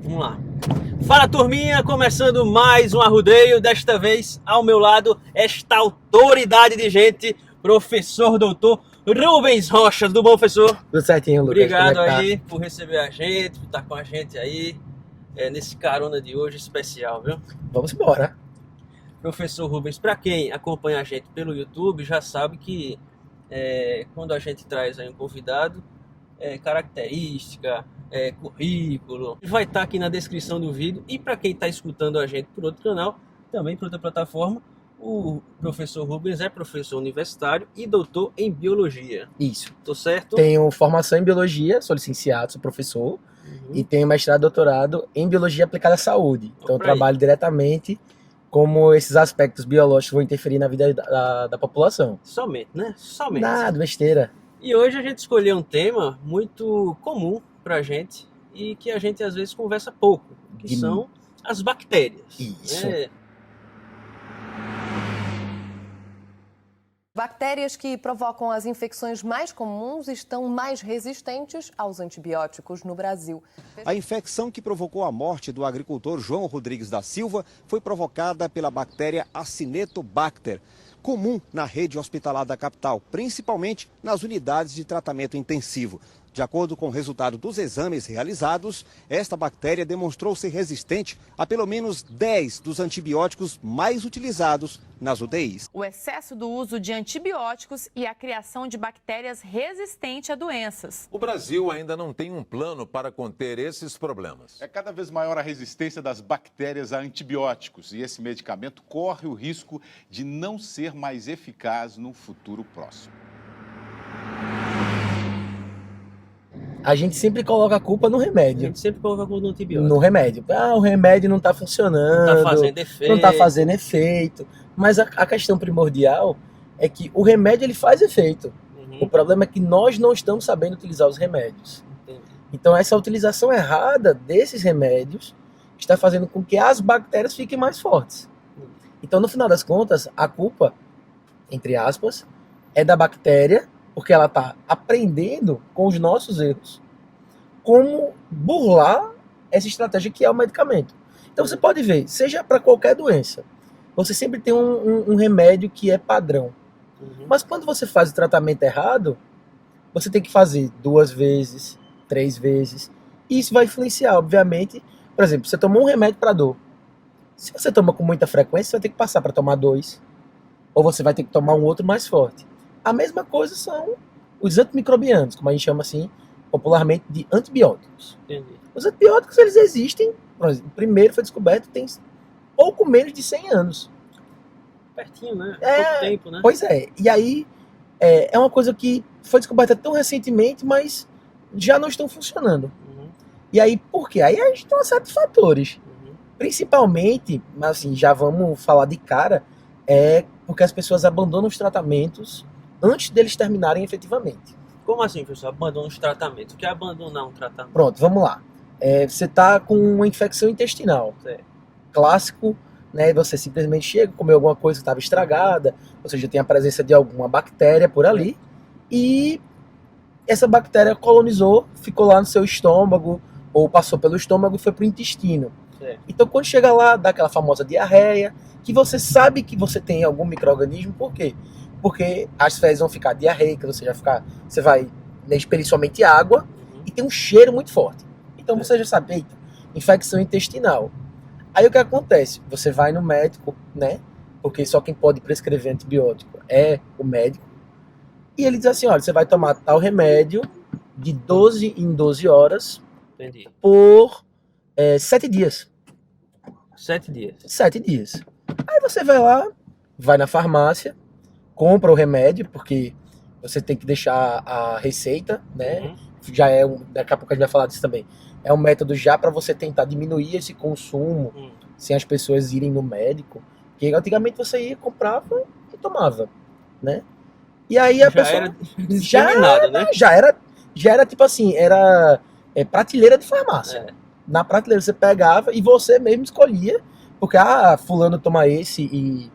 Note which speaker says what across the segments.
Speaker 1: Vamos lá. Fala, turminha, começando mais um arrudeio, desta vez ao meu lado esta autoridade de gente, professor doutor Rubens Rocha. Tudo bom, professor?
Speaker 2: Tudo certinho, Lucas.
Speaker 1: Obrigado
Speaker 2: Como é que
Speaker 1: aí por receber a gente, por estar com a gente aí nesse carona de hoje especial, viu?
Speaker 2: Vamos embora.
Speaker 1: Professor Rubens, para quem acompanha a gente pelo YouTube, já sabe que quando a gente traz aí um convidado, característica, currículo, vai estar aqui na descrição do vídeo. E para quem está escutando a gente por outro canal, também por outra plataforma, o professor Rubens é professor universitário e doutor em biologia.
Speaker 2: Isso.
Speaker 1: Tô certo?
Speaker 2: Tenho formação em biologia, sou licenciado, sou professor, e tenho mestrado e doutorado em biologia aplicada à saúde. Então eu trabalho diretamente como esses aspectos biológicos vão interferir na vida da população.
Speaker 1: Somente, né? Somente.
Speaker 2: Nada, besteira.
Speaker 1: E hoje a gente escolheu um tema muito comum pra gente e que a gente às vezes conversa pouco, que são as bactérias.
Speaker 2: Isso.
Speaker 3: Bactérias que provocam as infecções mais comuns estão mais resistentes aos antibióticos no Brasil.
Speaker 4: A infecção que provocou a morte do agricultor João Rodrigues da Silva foi provocada pela bactéria Acinetobacter, comum na rede hospitalar da capital, principalmente nas unidades de tratamento intensivo. De acordo com o resultado dos exames realizados, esta bactéria demonstrou ser resistente a pelo menos 10 dos antibióticos mais utilizados nas UTIs.
Speaker 5: O excesso do uso de antibióticos e a criação de bactérias resistentes a doenças.
Speaker 6: O Brasil ainda não tem um plano para conter esses problemas.
Speaker 7: É cada vez maior a resistência das bactérias a antibióticos e esse medicamento corre o risco de não ser mais eficaz no futuro próximo.
Speaker 2: A gente sempre coloca a culpa no remédio.
Speaker 1: A gente sempre coloca a culpa no antibiótico.
Speaker 2: No remédio. O remédio não está funcionando.
Speaker 1: Não está fazendo efeito.
Speaker 2: Não está fazendo efeito. Mas a questão primordial é que o remédio ele faz efeito. O problema é que nós não estamos sabendo utilizar os remédios.
Speaker 1: Entendi.
Speaker 2: Então essa utilização errada desses remédios está fazendo com que as bactérias fiquem mais fortes. Então no final das contas, a culpa, entre aspas, é da bactéria, porque ela está aprendendo com os nossos erros como burlar essa estratégia que é o medicamento. Então você pode ver, seja para qualquer doença, você sempre tem um remédio que é padrão. Mas quando você faz o tratamento errado, você tem que fazer 2 vezes, 3 vezes. E isso vai influenciar, obviamente. Por exemplo, você tomou um remédio para dor. Se você toma com muita frequência, você vai ter que passar para tomar 2. Ou você vai ter que tomar um outro mais forte. A mesma coisa são os antimicrobianos, como a gente chama assim, popularmente de antibióticos.
Speaker 1: Entendi.
Speaker 2: Os antibióticos, eles existem, por exemplo, o primeiro foi descoberto tem pouco menos de 100 anos.
Speaker 1: Pertinho, né? Pouco tempo, né?
Speaker 2: Pois é. E aí, é uma coisa que foi descoberta tão recentemente, mas já não estão funcionando. E aí, por quê? Aí a gente tem uma série de fatores. Principalmente, mas assim, já vamos falar de cara, porque as pessoas abandonam os tratamentos antes deles terminarem efetivamente.
Speaker 1: Como assim, professor? Abandona os tratamentos. O que é abandonar um tratamento?
Speaker 2: Pronto, vamos lá. Você está com uma infecção intestinal. Clássico, né? Você simplesmente chega, comeu alguma coisa que estava estragada, ou seja, tem a presença de alguma bactéria por ali, e essa bactéria colonizou, ficou lá no seu estômago, ou passou pelo estômago e foi para o intestino. Então, quando chega lá, dá aquela famosa diarreia, que você sabe que você tem algum micro-organismo, por quê? Porque as fezes vão ficar diarreicas, você vai expelir somente água e tem um cheiro muito forte. Então você já sabe, eita, infecção intestinal. Aí o que acontece? Você vai no médico, né? Porque só quem pode prescrever antibiótico é o médico. E ele diz assim, olha, você vai tomar tal remédio de 12 em 12 horas.
Speaker 1: Entendi.
Speaker 2: Por 7 dias.
Speaker 1: 7 dias.
Speaker 2: 7 dias. Aí você vai lá, vai na farmácia, compra o remédio, porque você tem que deixar a receita, né? Já daqui a pouco a gente vai falar disso também. É um método já para você tentar diminuir esse consumo, sem as pessoas irem no médico. Porque antigamente você ia, comprava e tomava, né? E aí a pessoa...
Speaker 1: Era discriminado, né?
Speaker 2: Já era tipo assim, era prateleira de farmácia. Na prateleira você pegava e você mesmo escolhia, porque fulano toma esse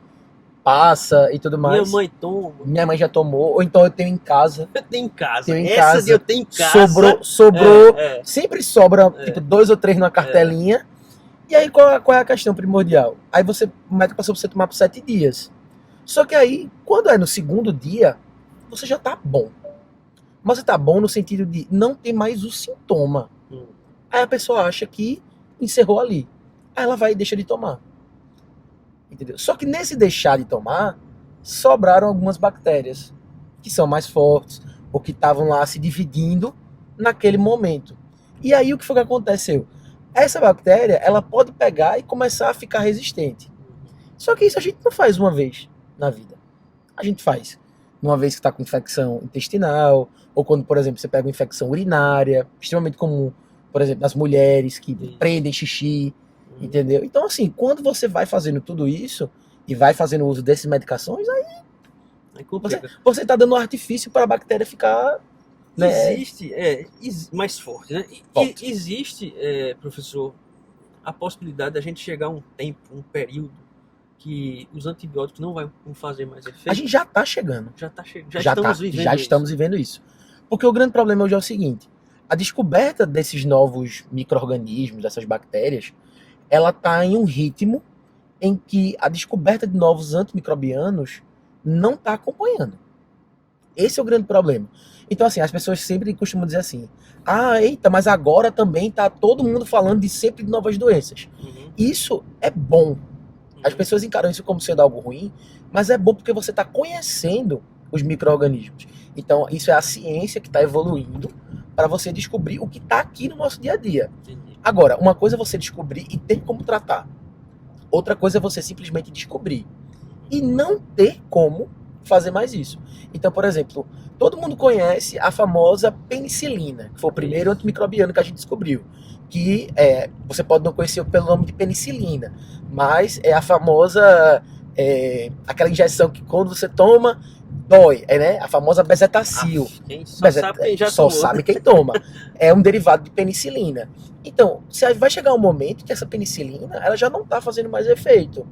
Speaker 2: passa e tudo mais.
Speaker 1: Minha mãe toma.
Speaker 2: Minha mãe já tomou, ou então eu tenho em casa.
Speaker 1: Eu tenho em casa.
Speaker 2: Tenho em
Speaker 1: Essa
Speaker 2: casa.
Speaker 1: de eu tenho em casa.
Speaker 2: Sobrou,
Speaker 1: É.
Speaker 2: sempre sobra, tipo, 2 ou 3 numa cartelinha. E aí, qual é a questão primordial? Aí o médico passou pra você tomar por 7 dias. Só que aí, quando é no segundo dia, você já tá bom. Mas você tá bom no sentido de não ter mais o sintoma. Aí a pessoa acha que encerrou ali. Aí ela vai e deixa de tomar. Entendeu? Só que nesse deixar de tomar, sobraram algumas bactérias que são mais fortes ou que estavam lá se dividindo naquele momento. E aí o que foi que aconteceu? Essa bactéria, ela pode pegar e começar a ficar resistente. Só que isso a gente não faz uma vez na vida. A gente faz uma vez que está com infecção intestinal, ou quando, por exemplo, você pega uma infecção urinária, extremamente comum, por exemplo, nas mulheres que prendem xixi, entendeu? Então, assim, quando você vai fazendo tudo isso e vai fazendo uso dessas medicações, aí você tá dando um artifício para a bactéria ficar, né?
Speaker 1: Existe, mais forte, né? Existe, professor, a possibilidade da gente chegar a um tempo, um período que os antibióticos não vão fazer mais efeito.
Speaker 2: A gente já está chegando.
Speaker 1: Já estamos vivendo
Speaker 2: isso. Porque o grande problema hoje é o seguinte: a descoberta desses novos micro-organismos, dessas bactérias, ela está em um ritmo em que a descoberta de novos antimicrobianos não está acompanhando. Esse é o grande problema. Então, assim, as pessoas sempre costumam dizer assim: eita, mas agora também está todo mundo falando sempre de novas doenças. Isso é bom. As pessoas encaram isso como sendo algo ruim, mas é bom porque você está conhecendo os micro-organismos. Então, isso é a ciência que está evoluindo para você descobrir o que está aqui no nosso dia a dia. Agora, uma coisa é você descobrir e ter como tratar. Outra coisa é você simplesmente descobrir e não ter como fazer mais isso. Então, por exemplo, todo mundo conhece a famosa penicilina, que foi o primeiro antimicrobiano que a gente descobriu. Que você pode não conhecer pelo nome de penicilina, mas é a famosa, aquela injeção que quando você toma, dói, né? A famosa bezetacil. Só sabe quem toma. É um derivado de penicilina. Então, vai chegar um momento que essa penicilina ela já não está fazendo mais efeito.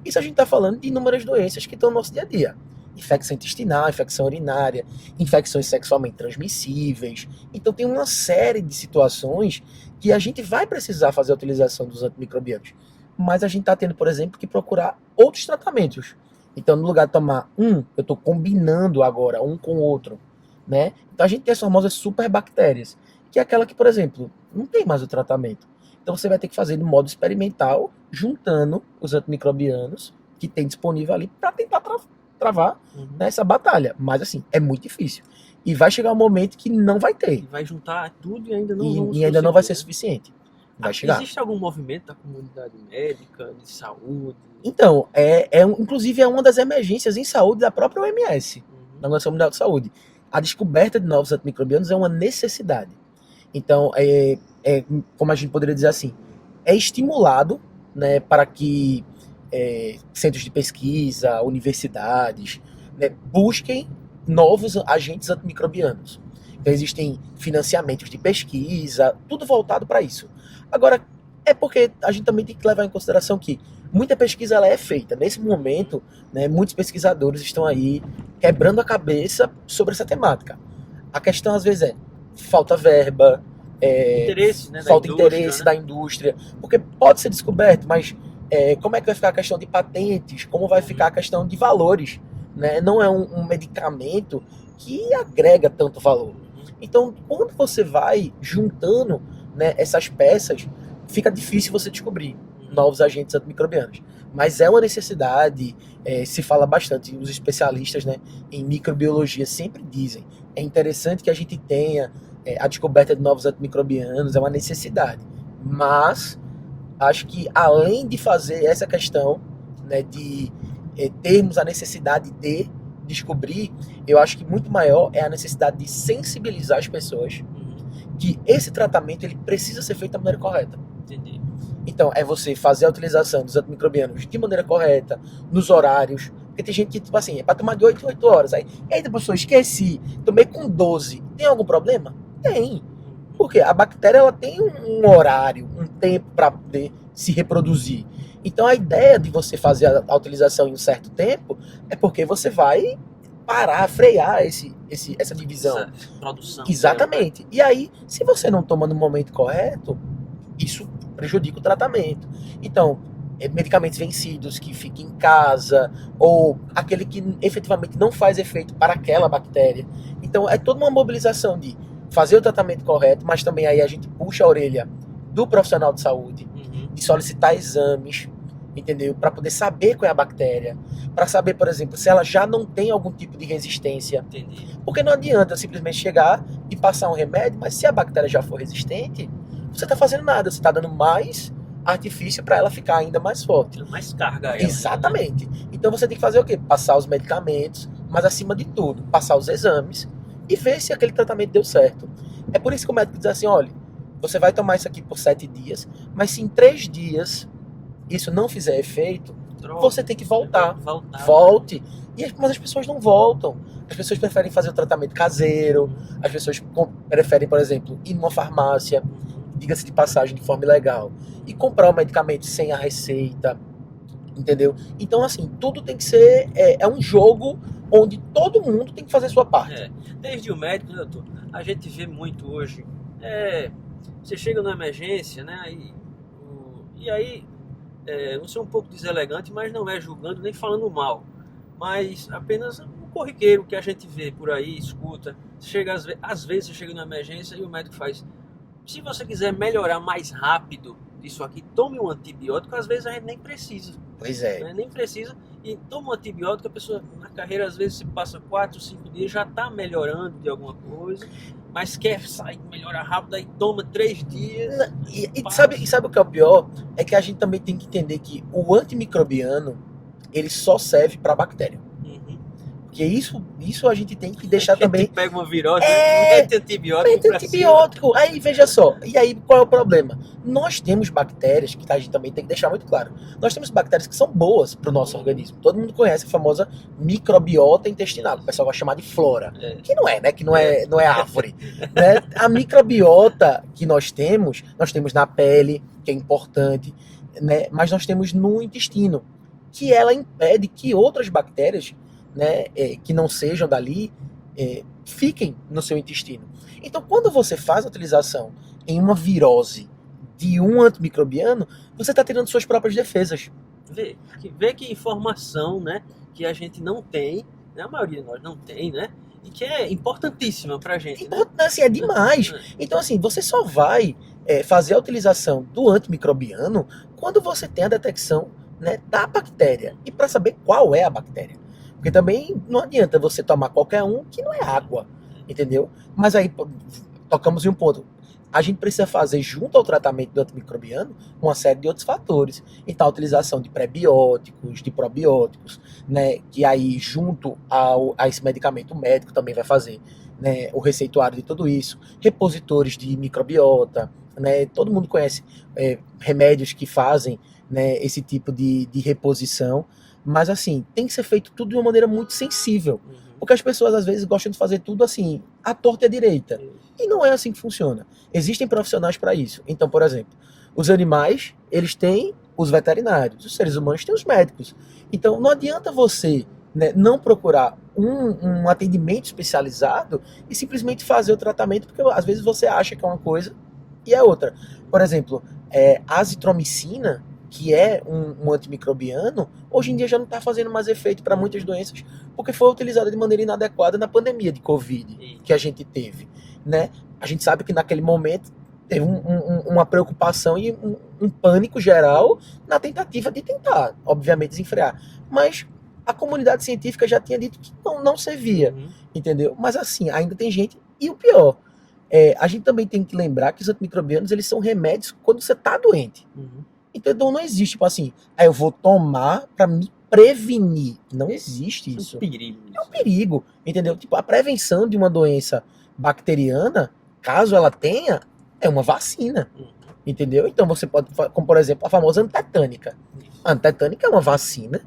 Speaker 2: Isso a gente está falando de inúmeras doenças que estão no nosso dia a dia. Infecção intestinal, infecção urinária, infecções sexualmente transmissíveis. Então tem uma série de situações que a gente vai precisar fazer a utilização dos antimicrobianos. Mas a gente está tendo, por exemplo, que procurar outros tratamentos. Então, no lugar de tomar eu estou combinando agora um com o outro, né? Então a gente tem as famosas superbactérias, que é aquela que, por exemplo, não tem mais o tratamento. Então você vai ter que fazer de modo experimental, juntando os antimicrobianos que tem disponível ali para tentar travar essa batalha. Mas assim, é muito difícil. E vai chegar um momento que não vai ter.
Speaker 1: E vai juntar tudo e ainda não
Speaker 2: ainda não vai ser suficiente. Vai chegar.
Speaker 1: Existe algum movimento da comunidade médica, de saúde?
Speaker 2: Então, inclusive é uma das emergências em saúde da própria OMS, da Organização Mundial de Saúde. A descoberta de novos antimicrobianos é uma necessidade. Então, como a gente poderia dizer assim, é estimulado, né, para que centros de pesquisa, universidades, né, busquem novos agentes antimicrobianos. Então existem financiamentos de pesquisa, tudo voltado para isso. Agora, é porque a gente também tem que levar em consideração que muita pesquisa ela é feita. Nesse momento, né, muitos pesquisadores estão aí quebrando a cabeça sobre essa temática. A questão às vezes falta verba,
Speaker 1: interesse, né,
Speaker 2: falta interesse da indústria, porque pode ser descoberto, mas como é que vai ficar a questão de patentes, como vai ficar a questão de valores, né? Não é um medicamento que agrega tanto valor. Então, quando você vai juntando, né, essas peças, fica difícil você descobrir novos agentes antimicrobianos. Mas é uma necessidade, se fala bastante, os especialistas, né, em microbiologia sempre dizem, é interessante que a gente tenha a descoberta de novos antimicrobianos, é uma necessidade. Mas acho que além de fazer essa questão, né, de termos a necessidade de descobrir, eu acho que muito maior é a necessidade de sensibilizar as pessoas que esse tratamento ele precisa ser feito da maneira correta.
Speaker 1: Entendi.
Speaker 2: Então, é você fazer a utilização dos antimicrobianos de maneira correta, nos horários, porque tem gente que, tipo assim, é para tomar de 8 em 8 horas. Aí, eita, professor, esqueci, tomei com 12. Tem algum problema? Tem. Porque a bactéria ela tem um horário, um tempo para poder se reproduzir. Então a ideia de você fazer a utilização em um certo tempo é porque você vai parar, frear essa divisão.
Speaker 1: Essa produção.
Speaker 2: Exatamente. E aí, se você não toma no momento correto, isso prejudica o tratamento. Então, medicamentos vencidos que fiquem em casa, ou aquele que efetivamente não faz efeito para aquela bactéria. Então, é toda uma mobilização de fazer o tratamento correto, mas também aí a gente puxa a orelha do profissional de saúde, de solicitar exames, entendeu? Para poder saber qual é a bactéria, para saber, por exemplo, se ela já não tem algum tipo de resistência.
Speaker 1: Entendi.
Speaker 2: Porque não adianta simplesmente chegar e passar um remédio, mas se a bactéria já for resistente, você está fazendo nada, você está dando mais artifício para ela ficar ainda mais forte.
Speaker 1: Mais carga ela.
Speaker 2: Exatamente. Então você tem que fazer o quê? Passar os medicamentos, mas acima de tudo, passar os exames e ver se aquele tratamento deu certo. É por isso que o médico diz assim, olha, você vai tomar isso aqui por 7 dias, mas se em 3 dias isso não fizer efeito, você tem que voltar. Volte. Mas as pessoas não voltam. As pessoas preferem fazer o tratamento caseiro, as pessoas preferem, por exemplo, ir numa farmácia, diga-se de passagem, de forma ilegal, e comprar o medicamento sem a receita, entendeu? Então, assim, tudo tem que ser... É um jogo onde todo mundo tem que fazer a sua parte.
Speaker 1: Desde o médico, né, doutor? A gente vê muito hoje. Você chega numa emergência, né? E aí... não sou um pouco deselegante, mas não é julgando nem falando mal, mas apenas um corriqueiro que a gente vê por aí, escuta. Às vezes você chega numa emergência e o médico faz: se você quiser melhorar mais rápido isso aqui, tome um antibiótico. Às vezes a gente nem precisa.
Speaker 2: Pois é.
Speaker 1: Né? Nem precisa. E toma um antibiótico, a pessoa na carreira às vezes se passa 4, 5 dias, já está melhorando de alguma coisa, mas quer sair, melhorar rápido, aí toma 3 dias.
Speaker 2: E sabe o que é o pior? É que a gente também tem que entender que o antimicrobiano, ele só serve para bactéria. Porque isso a gente tem que deixar também...
Speaker 1: Pega uma virose, mete antibiótico.
Speaker 2: Aí, veja só. E aí, qual é o problema? Nós temos bactérias, que a gente também tem que deixar muito claro. Nós temos bactérias que são boas para o nosso organismo. Todo mundo conhece a famosa microbiota intestinal, que o pessoal vai chamar de flora. Que não é, né? Que não é árvore. Né? A microbiota que nós temos na pele, que é importante, né? Mas nós temos no intestino, que ela impede que outras bactérias, né, que não sejam dali, fiquem no seu intestino. Então, quando você faz a utilização em uma virose de um antimicrobiano, você está tirando suas próprias defesas.
Speaker 1: Vê que informação, né, que a gente não tem, né, a maioria de nós não tem, né, e que é importantíssima pra gente.
Speaker 2: Assim, é demais. Então, assim, você só vai fazer a utilização do antimicrobiano quando você tem a detecção, né, da bactéria. E para saber qual é a bactéria. Porque também não adianta você tomar qualquer um que não é água, entendeu? Mas aí tocamos em um ponto. A gente precisa fazer, junto ao tratamento do antimicrobiano, uma série de outros fatores. Então, a utilização de prebióticos, de probióticos, né? Que aí, junto a esse medicamento, o médico também vai fazer, né, o receituário de tudo isso. Repositores de microbiota, né? Todo mundo conhece remédios que fazem, né, esse tipo de reposição. Mas assim, tem que ser feito tudo de uma maneira muito sensível. Porque as pessoas às vezes gostam de fazer tudo assim, à torta e à direita. E não é assim que funciona. Existem profissionais para isso. Então, por exemplo, os animais, eles têm os veterinários. Os seres humanos têm os médicos. Então, não adianta você, né, não procurar um atendimento especializado e simplesmente fazer o tratamento, porque às vezes você acha que é uma coisa e é outra. Por exemplo, a azitromicina, que é um antimicrobiano, hoje em dia já não está fazendo mais efeito para muitas doenças, porque foi utilizada de maneira inadequada na pandemia de Covid que a gente teve, né? A gente sabe que naquele momento teve uma preocupação e um pânico geral na tentativa de tentar, obviamente, desenfrear. Mas a comunidade científica já tinha dito que não servia, entendeu? Mas assim, ainda tem gente, e o pior, a gente também tem que lembrar que os antimicrobianos, eles são remédios quando você está doente. Então não existe, tipo assim, eu vou tomar para me prevenir. Não existe isso.
Speaker 1: É um perigo.
Speaker 2: É um perigo, entendeu? Tipo, a prevenção de uma doença bacteriana, caso ela tenha, é uma vacina, entendeu? Então você pode, como por exemplo, a famosa antetânica. A antetânica é uma vacina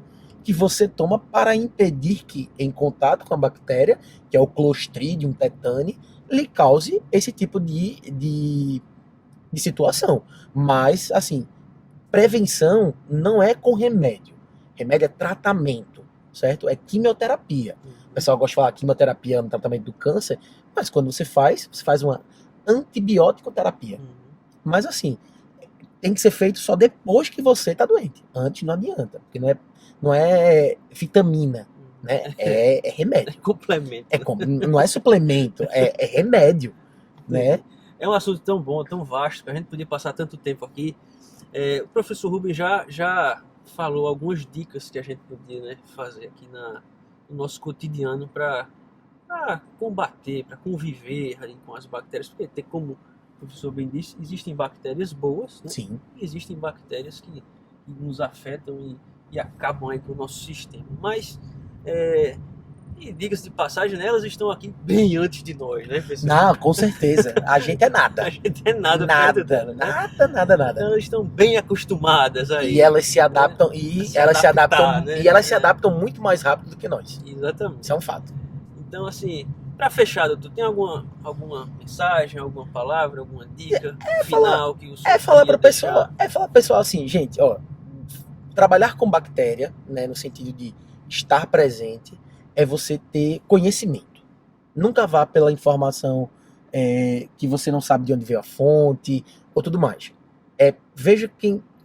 Speaker 2: que você toma para impedir que, em contato com a bactéria, que é o Clostridium tetani, lhe cause esse tipo de situação. Mas, assim, prevenção não é com remédio. Remédio é tratamento, certo? É quimioterapia. O pessoal gosta de falar quimioterapia no tratamento do câncer, mas quando você faz uma antibiótico terapia. Mas assim, tem que ser feito só depois que você tá doente. Antes não adianta, porque não é vitamina, né? É remédio.
Speaker 1: Complemento.
Speaker 2: Não é suplemento, é remédio, né?
Speaker 1: É um assunto tão bom, tão vasto, que a gente podia passar tanto tempo aqui. O professor Rubens já falou algumas dicas que a gente podia, né, fazer aqui no nosso cotidiano para combater, para conviver aí com as bactérias, porque como o professor bem disse, existem bactérias boas, né?
Speaker 2: Sim.
Speaker 1: E existem bactérias que nos afetam e acabam aí com o nosso sistema. Mas, e diga-se de passagem, né, elas estão aqui bem antes de nós, né, professor?
Speaker 2: Não, com certeza. A gente é nada.
Speaker 1: A gente é nada perto dela, né?
Speaker 2: Nada.
Speaker 1: Então elas estão bem acostumadas aí.
Speaker 2: E elas se adaptam, elas se
Speaker 1: né?
Speaker 2: adaptam muito mais rápido do que nós.
Speaker 1: Exatamente.
Speaker 2: Isso é um fato.
Speaker 1: Então, assim, para fechar, doutor, tem alguma mensagem, alguma palavra, alguma dica final que o senhor
Speaker 2: Falar para
Speaker 1: deixar?
Speaker 2: o pessoal assim, gente, ó, trabalhar com bactéria, né, no sentido de estar presente, é você ter conhecimento. Nunca vá pela informação que você não sabe de onde veio a fonte ou tudo mais. Veja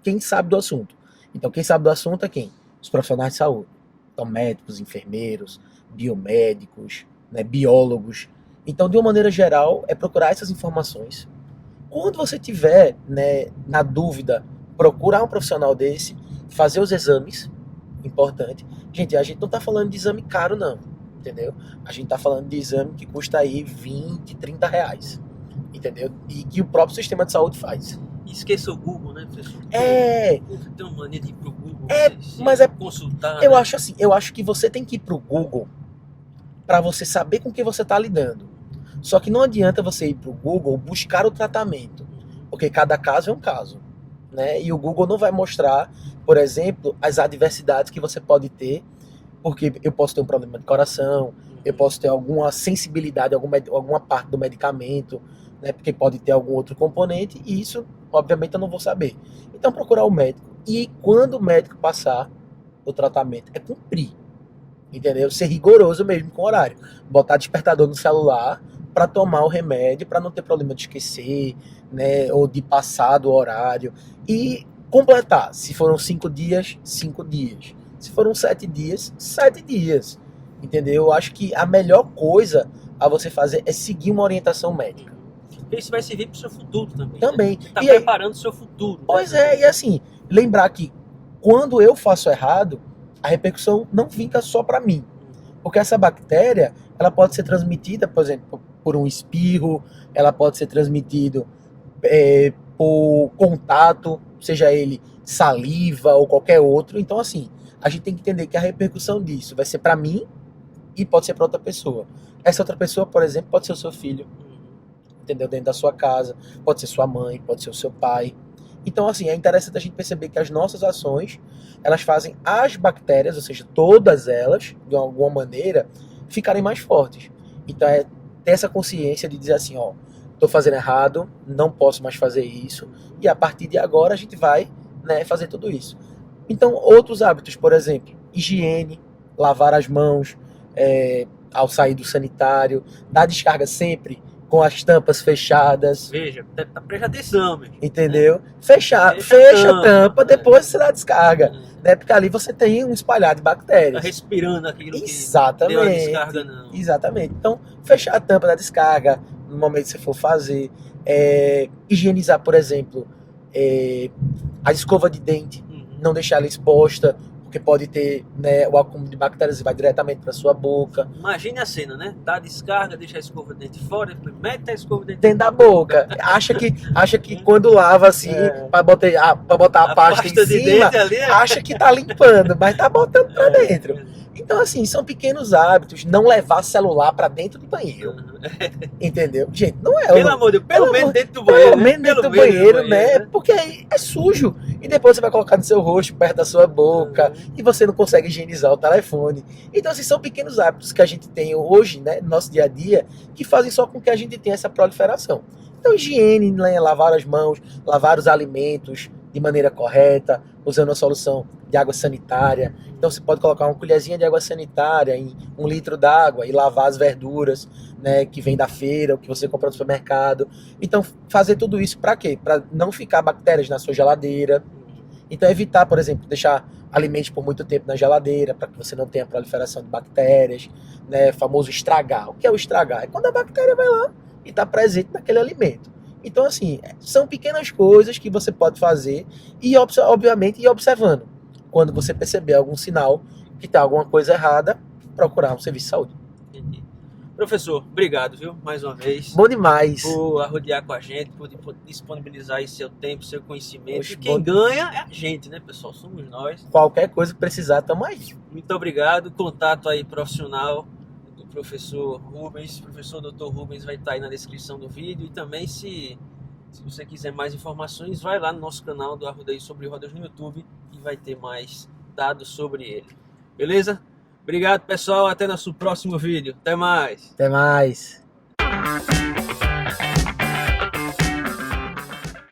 Speaker 2: quem sabe do assunto. Então, quem sabe do assunto é quem? Os profissionais de saúde. Então, médicos, enfermeiros, biomédicos, né, biólogos. Então, de uma maneira geral, é procurar essas informações. Quando você tiver, né, na dúvida, procurar um profissional desse, fazer os exames, importante. Gente, a gente não tá falando de exame caro, não, entendeu? A gente tá falando de exame que custa aí 20, 30 reais, entendeu? E que o próprio sistema de saúde faz.
Speaker 1: Esqueça o Google, né, professor? Tem uma mania de ir pro Google, consultar.
Speaker 2: Eu acho que você tem que ir pro Google para você saber com que você tá lidando. Só que não adianta você ir pro Google buscar o tratamento, porque cada caso é um caso, né? E o Google não vai mostrar, por exemplo, as adversidades que você pode ter, porque eu posso ter um problema de coração, eu posso ter alguma sensibilidade a alguma parte do medicamento, né? Porque pode ter algum outro componente, e isso, obviamente, eu não vou saber. Então, procurar o médico. E quando o médico passar o tratamento, é cumprir. Entendeu? Ser rigoroso mesmo com o horário. Botar despertador no celular para tomar o remédio, para não ter problema de esquecer, né? Ou de passar do horário. E completar. Se foram 5 dias, 5 dias. Se foram 7 dias, 7 dias. Entendeu? Eu acho que a melhor coisa a você fazer é seguir uma orientação médica.
Speaker 1: Porque isso vai servir para o seu futuro também.
Speaker 2: Também.
Speaker 1: Né? Tá preparando o seu futuro.
Speaker 2: Pois é, e assim, lembrar que quando eu faço errado, a repercussão não fica só para mim. Porque essa bactéria, ela pode ser transmitida, por exemplo, por um espirro, ela pode ser transmitida por contato, seja ele saliva ou qualquer outro. Então, assim, a gente tem que entender que a repercussão disso vai ser para mim e pode ser para outra pessoa. Essa outra pessoa, por exemplo, pode ser o seu filho, entendeu? Dentro da sua casa, pode ser sua mãe, pode ser o seu pai. Então, assim, é interessante a gente perceber que as nossas ações, elas fazem as bactérias, ou seja, todas elas, de alguma maneira, ficarem mais fortes. Então, é ter essa consciência de dizer assim, ó, tô fazendo errado, não posso mais fazer isso, e a partir de agora a gente vai, né, fazer tudo isso. Então, outros hábitos, por exemplo, higiene, lavar as mãos ao sair do sanitário, dar descarga sempre com as tampas fechadas.
Speaker 1: Veja, preste atenção, meu.
Speaker 2: Entendeu? Fecha a tampa, depois você dá descarga. Né? Porque ali você tem um espalhado de bactérias.
Speaker 1: Tá respirando aquilo
Speaker 2: Exatamente.
Speaker 1: que deu a descarga, não.
Speaker 2: Exatamente. Então, fechar a tampa da descarga no momento que você for fazer. Higienizar, por exemplo, a escova de dente. Não deixar ela exposta, porque pode ter, né, o acúmulo de bactérias e vai diretamente para sua boca.
Speaker 1: Imagine a cena, né? Dá a descarga, deixa a escova de dente fora, depois mete a escova de dente
Speaker 2: dentro da boca. Acha que quando lava assim, para botar a pasta em cima,
Speaker 1: ali,
Speaker 2: acha que tá limpando, mas tá botando para dentro. Então, assim, são pequenos hábitos. Não levar celular para dentro do banheiro. Entendeu? Gente, não é...
Speaker 1: Pelo amor de Deus, pelo menos dentro do banheiro.
Speaker 2: Pelo menos dentro do banheiro, né? Porque aí é sujo. E depois você vai colocar no seu rosto, perto da sua boca, e você não consegue higienizar o telefone. Então, assim, são pequenos hábitos que a gente tem hoje, né, no nosso dia a dia, que fazem só com que a gente tenha essa proliferação. Então, higiene, né, lavar as mãos, lavar os alimentos, de maneira correta, usando a solução de água sanitária. Então você pode colocar uma colherzinha de água sanitária em 1 litro d'água e lavar as verduras, né, que vem da feira, ou que você compra no supermercado. Então fazer tudo isso para quê? Para não ficar bactérias na sua geladeira. Então evitar, por exemplo, deixar alimentos por muito tempo na geladeira, para que você não tenha proliferação de bactérias, né, famoso estragar. O que é o estragar? É quando a bactéria vai lá e está presente naquele alimento. Então, assim, são pequenas coisas que você pode fazer e, obviamente, ir observando. Quando você perceber algum sinal que está alguma coisa errada, procurar um serviço de saúde.
Speaker 1: Entendi. Professor, obrigado, viu? Mais uma vez.
Speaker 2: Bom demais.
Speaker 1: Por arrodear com a gente, por disponibilizar aí seu tempo, seu conhecimento.
Speaker 2: Oxe,
Speaker 1: E quem ganha é a gente, né, pessoal? Somos nós.
Speaker 2: Qualquer coisa que precisar, estamos aí.
Speaker 1: Muito obrigado. Contato aí profissional do professor Rubens. O professor Dr. Rubens vai estar aí na descrição do vídeo. E também, se você quiser mais informações, vai lá no nosso canal do Arrodeio sobre Rodas no YouTube e vai ter mais dados sobre ele. Beleza? Obrigado, pessoal. Até nosso próximo vídeo. Até mais.
Speaker 2: Até mais.